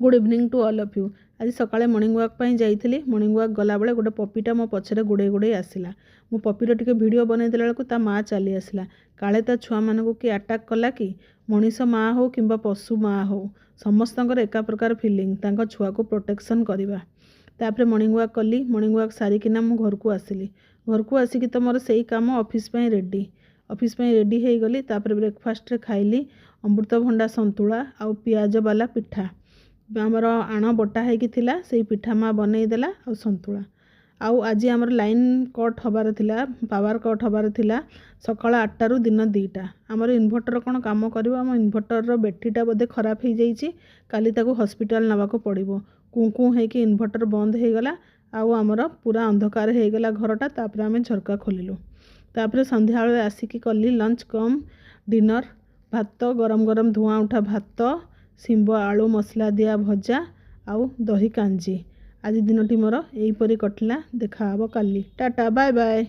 Good evening to all of you. आज सकाळे morning walk ପାଇଁ ଯାଇଥିଲି। मॉर्निंग वॉक गला बेले गोटे पपीटा मो पछरे गुड़े गुड़े आसला। मो पपीर टिके वीडियो बनई देला बेलକୁ ता माँ चली आसला। काले ता छुआ मानकु कि अटैक कला कि मनीष माँ हो किंबा पशु माँ हो समस्तंकर एका प्रकार फीलिंग तांको छुआ को प्रोटेक्शन करवा। तापर मॉर्निंग वॉक कली। मॉर्निंग वॉक सारिकिना मु घर को आसिली। घर को आसिकी तो मोर सेई काम ऑफिस ପାଇଁ रेडी। ऑफिस ପାଇଁ रेडी हो गली। तापर ब्रेकफास्ट रे खाइली अमृतभंडा संतुला आउ पियाज वाला पिठा। आमर आण बटा होगी से पिठा माँ बनईदेला आ संतुला। आउ आज आमर लाइन कट हबार थिला, पावर कट हबार थिला सकाळ 8 रु दिन 2टा। आमर इन्वर्टर कौन काम करिवो, आम इन्वर्टर बैटेरीटा बोधे खराब हो जाइए। काली ताको हॉस्पिटल नवाको पड़िबो। कुँ होइकी इन्वर्टर बंद हो गला। आउ आमर पूरा अंधकार हो गला घरटा। तापर आमे झरका खोलिलु। तापर संध्या बेले आसिकी कली लंच कम डिनर। भात गरम गरम धुआं उठा भात, शिंब आलू मसला दिया भजा आउ दही कांजी। आज दिनटी मोर एहीपरी कटला। देखा हबो काली। Tata bye bye.